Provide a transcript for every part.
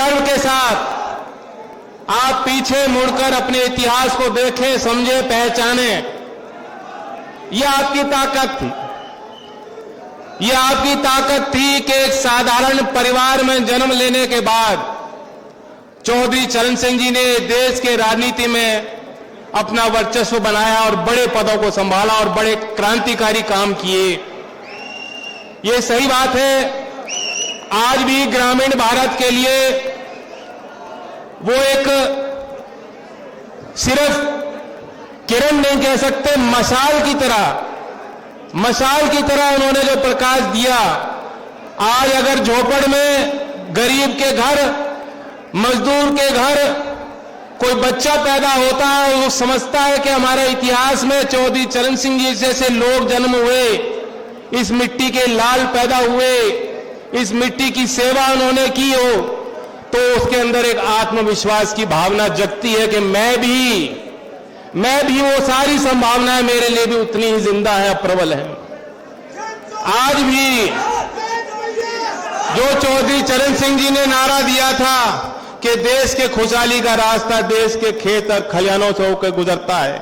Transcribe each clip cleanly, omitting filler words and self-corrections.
गर्व के साथ आप पीछे मुड़कर अपने इतिहास को देखें, समझे, पहचाने। यह आपकी ताकत थी। यह आपकी ताकत थी कि एक साधारण परिवार में जन्म लेने के बाद चौधरी चरण सिंह जी ने देश के राजनीति में अपना वर्चस्व बनाया और बड़े पदों को संभाला और बड़े क्रांतिकारी काम किए। ये सही बात है। आज भी ग्रामीण भारत के लिए वो एक सिर्फ किरण नहीं कह सकते, मशाल की तरह उन्होंने जो प्रकाश दिया। आज अगर झोपड़ में गरीब के घर, मजदूर के घर कोई बच्चा पैदा होता है, वो समझता है कि हमारे इतिहास में चौधरी चरण सिंह जी जैसे लोग जन्म हुए, इस मिट्टी के लाल पैदा हुए, इस मिट्टी की सेवा उन्होंने की हो, तो उसके अंदर एक आत्मविश्वास की भावना जगती है कि मैं भी वो सारी संभावनाएं मेरे लिए भी उतनी ही जिंदा है, प्रबल है। आज भी जो चौधरी चरण सिंह जी ने नारा दिया था कि देश के खुशहाली का रास्ता देश के खेत और खलिहानों से होकर गुजरता है,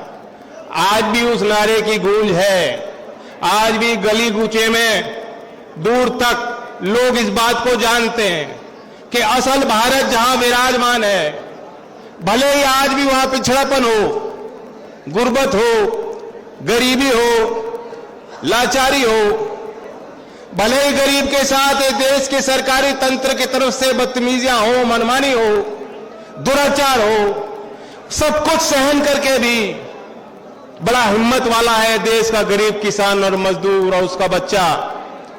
आज भी उस नारे की गूंज है। आज भी गली कूचे में दूर तक लोग इस बात को जानते हैं कि असल भारत जहां विराजमान है, भले ही आज भी वहां पिछड़ापन हो, गुर्बत हो, गरीबी हो, लाचारी हो, भले ही गरीब के साथ देश के सरकारी तंत्र की तरफ से बदतमीजियां हो, मनमानी हो, दुराचार हो, सब कुछ सहन करके भी बड़ा हिम्मत वाला है देश का गरीब किसान और मजदूर और उसका बच्चा,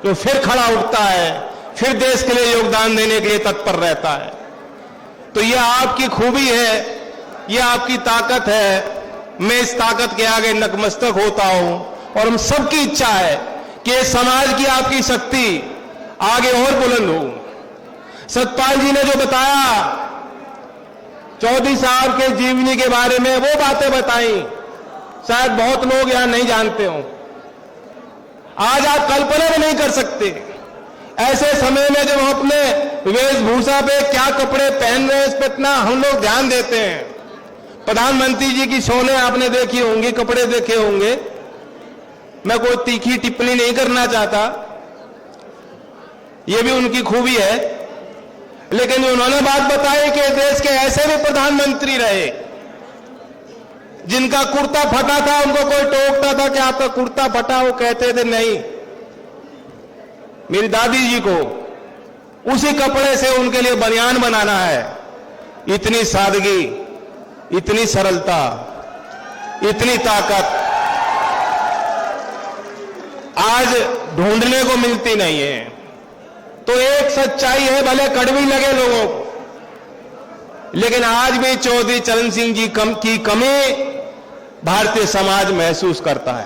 जो फिर खड़ा उठता है, फिर देश के लिए योगदान देने के लिए तत्पर रहता है। तो यह आपकी खूबी है, यह आपकी ताकत है। मैं इस ताकत के आगे नतमस्तक होता हूं और हम सबकी इच्छा है कि समाज की आपकी शक्ति आगे और बुलंद हो। सतपाल जी ने जो बताया चौधरी साहब के जीवनी के बारे में, वो बातें बताई, शायद बहुत लोग यहां नहीं जानते हो। आज आप कल्पना भी नहीं कर सकते ऐसे समय में जब हम अपने वेशभूषा पे क्या कपड़े पहन रहे हैं, इस पर इतना हम लोग ध्यान देते हैं। प्रधानमंत्री जी की शोले आपने देखी होंगी, कपड़े देखे होंगे। मैं कोई तीखी टिप्पणी नहीं करना चाहता, यह भी उनकी खूबी है, लेकिन उन्होंने बात बताई कि देश के ऐसे भी प्रधानमंत्री रहे जिनका कुर्ता फटा था, उनको कोई टोकता था कि आपका कुर्ता फटा, वो कहते थे नहीं, मेरी दादी जी को उसी कपड़े से उनके लिए बनियान बनाना है। इतनी सादगी, इतनी सरलता, इतनी ताकत आज ढूंढने को मिलती नहीं है। तो एक सच्चाई है, भले कड़वी लगे लोगों को, लेकिन आज भी चौधरी चरण सिंह जी की कमी भारतीय समाज महसूस करता है।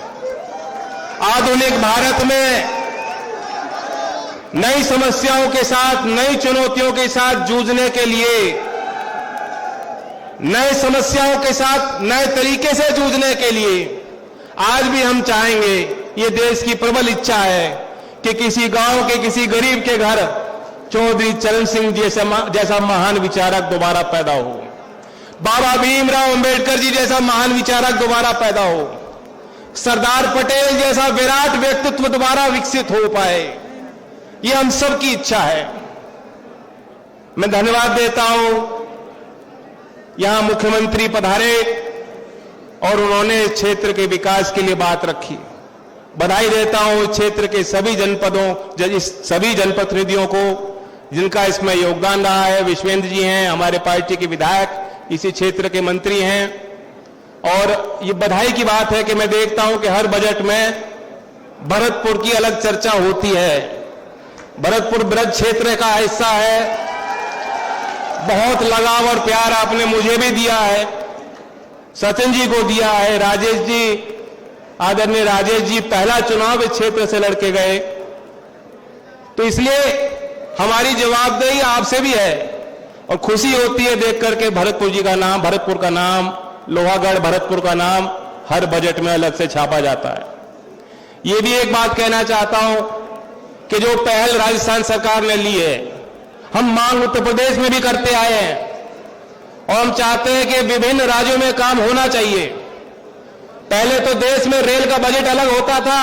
आधुनिक भारत में नई समस्याओं के साथ, नई चुनौतियों के साथ जूझने के लिए, नए समस्याओं के साथ नए तरीके से जूझने के लिए आज भी हम चाहेंगे, ये देश की प्रबल इच्छा है कि किसी गांव के किसी गरीब के घर चौधरी चरण सिंह जैसा महान विचारक दोबारा पैदा हो, बाबा भीमराव अंबेडकर जी जैसा महान विचारक दोबारा पैदा हो, सरदार पटेल जैसा विराट व्यक्तित्व दोबारा विकसित हो पाए। ये हम सब की इच्छा है। मैं धन्यवाद देता हूं, यहां मुख्यमंत्री पधारे और उन्होंने इस क्षेत्र के विकास के लिए बात रखी। बधाई देता हूं इस क्षेत्र के सभी जनपदों, सभी जनप्रतिनिधियों को जिनका इसमें योगदान रहा है। विश्वेंद्र जी हैं, हमारे पार्टी के विधायक, इसी क्षेत्र के मंत्री हैं। और ये बधाई की बात है कि मैं देखता हूं कि हर बजट में भरतपुर की अलग चर्चा होती है। भरतपुर ब्रज क्षेत्र का हिस्सा है, बहुत लगाव और प्यार आपने मुझे भी दिया है, सचिन जी को दिया है, राजेश जी, आदरणीय राजेश जी पहला चुनाव इस क्षेत्र से लड़के गए, तो इसलिए हमारी जवाबदेही आपसे भी है और खुशी होती है देख करके भरतपुर जी का नाम, भरतपुर का नाम, लोहागढ़ भरतपुर का नाम हर बजट में अलग से छापा जाता है। ये भी एक बात कहना चाहता हूं कि जो पहल राजस्थान सरकार ने ली है, हम मांग उत्तर प्रदेश में भी करते आए हैं और हम चाहते हैं कि विभिन्न राज्यों में काम होना चाहिए। पहले तो देश में रेल का बजट अलग होता था,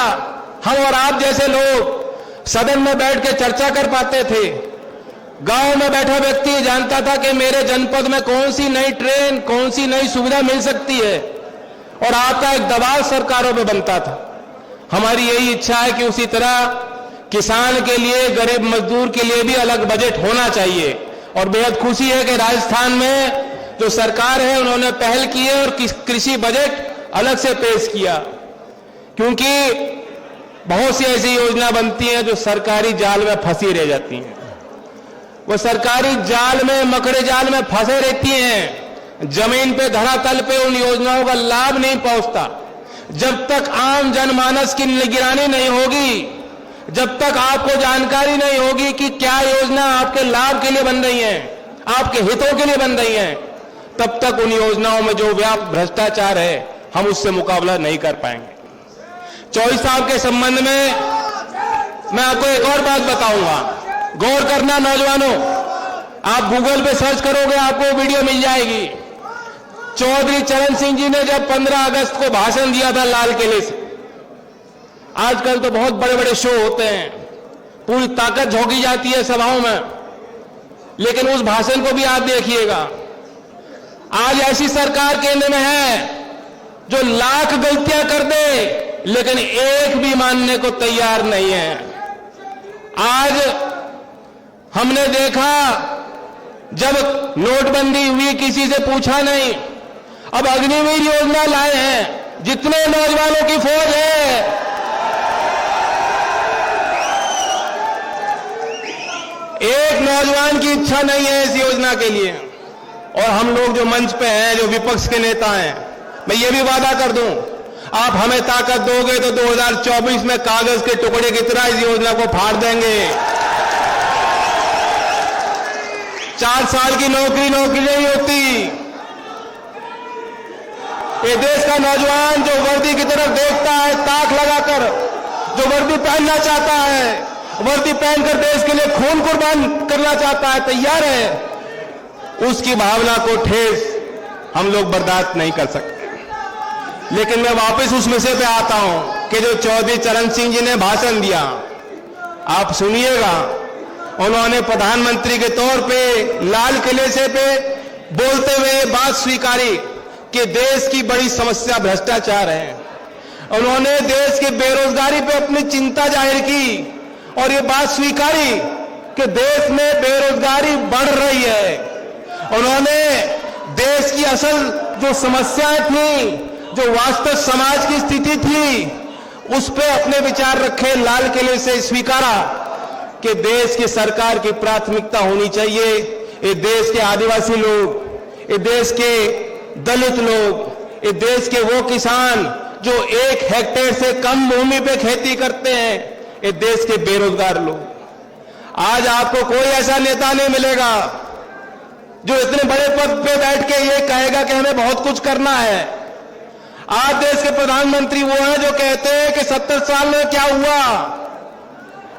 हम और आप जैसे लोग सदन में बैठ के चर्चा कर पाते थे। गांव में बैठा व्यक्ति जानता था कि मेरे जनपद में कौन सी नई ट्रेन, कौन सी नई सुविधा मिल सकती है, और आपका एक दबाव सरकारों पे बनता था। हमारी यही इच्छा है कि उसी तरह किसान के लिए, गरीब मजदूर के लिए भी अलग बजट होना चाहिए। और बेहद खुशी है कि राजस्थान में जो सरकार है उन्होंने पहल की है और कृषि बजट अलग से पेश किया, क्योंकि बहुत सी ऐसी योजना बनती हैं जो सरकारी जाल में फंसी रह जाती हैं। वो सरकारी जाल में, मकड़े जाल में फंसे रहती हैं, जमीन पे, धरातल पे उन योजनाओं का लाभ नहीं पहुंचता। जब तक आम जनमानस की निगरानी नहीं होगी, जब तक आपको जानकारी नहीं होगी कि क्या योजना आपके लाभ के लिए बन रही है, आपके हितों के लिए बन रही है, तब तक उन योजनाओं में जो व्यापक भ्रष्टाचार है हम उससे मुकाबला नहीं कर पाएंगे। 24 साहब के संबंध में मैं आपको एक और बात बताऊंगा, गौर करना नौजवानों, आप गूगल पे सर्च करोगे आपको वीडियो मिल जाएगी। चौधरी चरण सिंह जी ने जब 15 अगस्त को भाषण दिया था लाल किले से, आजकल तो बहुत बड़े बड़े शो होते हैं, पूरी ताकत झोंकी जाती है सभाओं में, लेकिन उस भाषण को भी आप देखिएगा। आज ऐसी सरकार केंद्र में है जो लाख गलतियां कर दे लेकिन एक भी मानने को तैयार नहीं है। आज हमने देखा जब नोटबंदी हुई किसी से पूछा नहीं, अब अग्निवीर योजना लाए हैं, जितने नौजवानों की फौज है, एक नौजवान की इच्छा नहीं है इस योजना के लिए। और हम लोग जो मंच पे हैं, जो विपक्ष के नेता हैं, मैं ये भी वादा कर दूं, आप हमें ताकत दोगे तो 2024 में कागज के टुकड़े की तरह इस योजना को फाड़ देंगे। 4 साल की नौकरी नहीं होती। ये देश का नौजवान जो वर्दी की तरफ देखता है ताक लगाकर, जो वर्दी पहनना चाहता है, वर्दी पहनकर देश के लिए खून कुर्बान करना चाहता है, तैयार है, उसकी भावना को ठेस हम लोग बर्दाश्त नहीं कर सकते। लेकिन मैं वापस उस विषय पे आता हूं कि जो चौधरी चरण सिंह जी ने भाषण दिया, आप सुनिएगा। उन्होंने प्रधानमंत्री के तौर पे लाल किले से पे बोलते हुए बात स्वीकारी कि देश की बड़ी समस्या भ्रष्टाचार है। उन्होंने देश की बेरोजगारी पे अपनी चिंता जाहिर की और ये बात स्वीकारी कि देश में बेरोजगारी बढ़ रही है। उन्होंने देश की असल जो समस्याएं थी, जो वास्तव समाज की स्थिति थी, उस पे अपने विचार रखे, लाल किले से स्वीकारा कि देश की सरकार की प्राथमिकता होनी चाहिए ये देश के आदिवासी लोग, ये देश के दलित लोग, ये देश के वो किसान जो 1 हेक्टेयर से कम भूमि पे खेती करते हैं, ये देश के बेरोजगार लोग। आज आपको कोई ऐसा नेता नहीं मिलेगा जो इतने बड़े पद पे बैठ के ये कहेगा कि हमें बहुत कुछ करना है। आज देश के प्रधानमंत्री वो हैं जो कहते हैं कि 70 साल में क्या हुआ।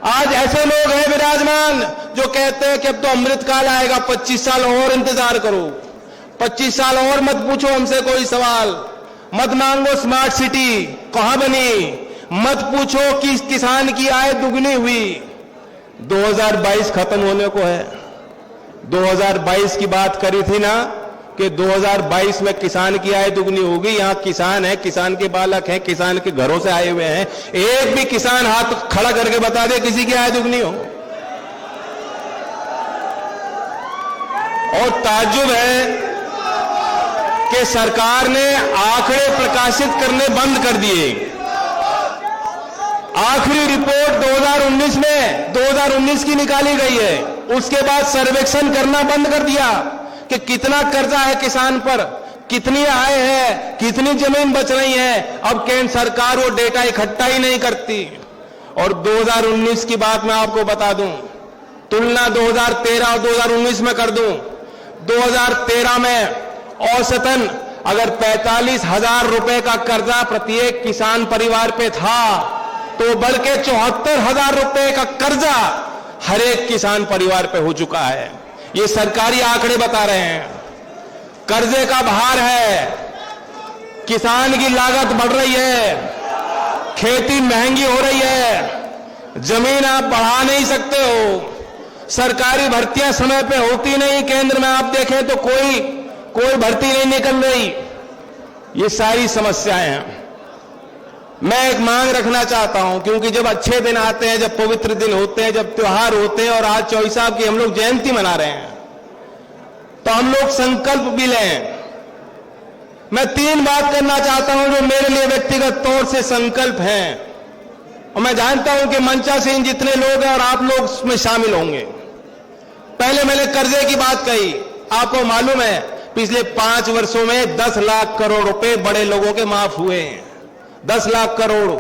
आज ऐसे लोग हैं विराजमान जो कहते हैं कि अब तो अमृतकाल आएगा, 25 साल और इंतजार करो, 25 साल और मत पूछो हमसे कोई सवाल, मत मांगो स्मार्ट सिटी कहां बनी, मत पूछो कि किसान की आय दुगनी हुई। 2022 खत्म होने को है। 2022 की बात करी थी ना कि 2022 में किसान की आय दुगनी होगी। यहां किसान है, किसान के बालक हैं, किसान के घरों से आए हुए हैं। एक भी किसान हाथ खड़ा करके बता दे किसी की आय दुगनी हो। और ताज्जुब है कि सरकार ने आंकड़े प्रकाशित करने बंद कर दिए। आखिरी रिपोर्ट 2019 की निकाली गई है, उसके बाद सर्वेक्षण करना बंद कर दिया कि कितना कर्जा है किसान पर, कितनी आय है, कितनी जमीन बच रही है। अब केंद्र सरकार वो डेटा इकट्ठा ही नहीं करती। और 2019 की बात मैं आपको बता दूं, तुलना 2013 और 2019 में कर दूं। 2013 में औसतन अगर 45,000 रुपए का कर्जा प्रत्येक किसान परिवार पे था, तो बढ़ के 74,000 रुपए का कर्जा हर एक किसान परिवार पे हो चुका है। ये सरकारी आंकड़े बता रहे हैं। कर्जे का भार है, किसान की लागत बढ़ रही है, खेती महंगी हो रही है, जमीन आप बढ़ा नहीं सकते हो, सरकारी भर्तियां समय पे होती नहीं, केंद्र में आप देखें तो कोई भर्ती नहीं निकल रही। ये सारी समस्याएं हैं। मैं एक मांग रखना चाहता हूं, क्योंकि जब अच्छे दिन आते हैं, जब पवित्र दिन होते हैं, जब त्योहार होते हैं, और आज चौधरी साहब की हम लोग जयंती मना रहे हैं, तो हम लोग संकल्प भी लें। मैं 3 बात करना चाहता हूं जो मेरे लिए व्यक्तिगत तौर से संकल्प हैं, और मैं जानता हूं कि मंचा सिंह जितने लोग हैं और आप लोग उसमें शामिल होंगे। पहले मैंने कर्जे की बात कही। आपको मालूम है पिछले 5 वर्षों में 10 लाख करोड़ रुपए बड़े लोगों के माफ हुए हैं। 10 लाख करोड़।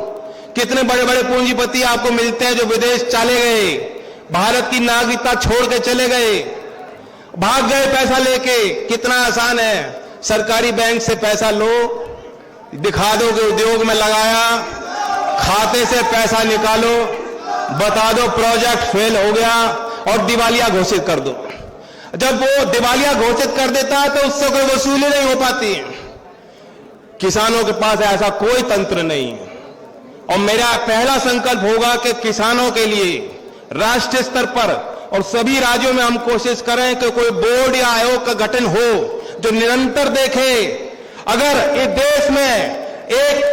कितने बड़े बड़े पूंजीपति आपको मिलते हैं जो विदेश चले गए, भारत की नागरिकता छोड़ के चले गए, भाग गए पैसा लेके। कितना आसान है, सरकारी बैंक से पैसा लो, दिखा दो कि उद्योग में लगाया, खाते से पैसा निकालो, बता दो प्रोजेक्ट फेल हो गया और दिवालिया घोषित कर दो। जब वो दिवालिया घोषित कर देता है तो उससे कोई वसूली नहीं हो पाती है। किसानों के पास ऐसा कोई तंत्र नहीं है। और मेरा पहला संकल्प होगा कि किसानों के लिए राष्ट्रीय स्तर पर और सभी राज्यों में हम कोशिश करें कि कोई बोर्ड या आयोग का गठन हो जो निरंतर देखे, अगर इस देश में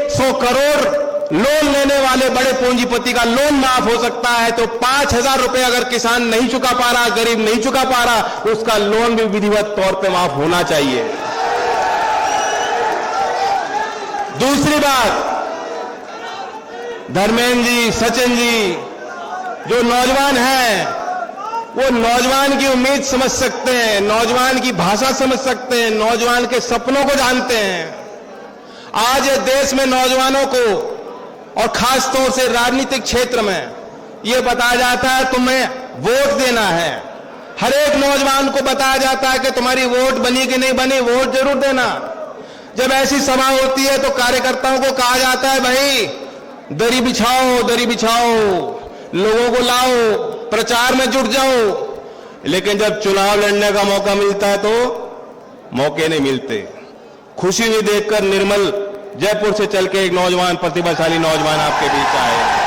100 करोड़ लोन लेने वाले बड़े पूंजीपति का लोन माफ हो सकता है, तो 5,000 रुपए अगर किसान नहीं चुका पा रहा, गरीब नहीं चुका पा रहा, उसका लोन भी विधिवत तौर पे माफ होना चाहिए। दूसरी बात, धर्मेंद्र जी, सचिन जी, जो नौजवान हैं, वो नौजवान की उम्मीद समझ सकते हैं, नौजवान की भाषा समझ सकते हैं, नौजवान के सपनों को जानते हैं। आज देश में नौजवानों को और खास तौर से राजनीतिक क्षेत्र में यह बताया जाता है तुम्हें वोट देना है। हर एक नौजवान को बताया जाता है कि तुम्हारी वोट बनी कि नहीं बनी, वोट जरूर देना। जब ऐसी सभा होती है तो कार्यकर्ताओं को कहा जाता है भाई दरी बिछाओ, दरी बिछाओ, लोगों को लाओ, प्रचार में जुट जाओ। लेकिन जब चुनाव लड़ने का मौका मिलता है तो मौके नहीं मिलते। खुशी हुई देखकर निर्मल जयपुर से चल के एक नौजवान, प्रतिभाशाली नौजवान आपके बीच आए।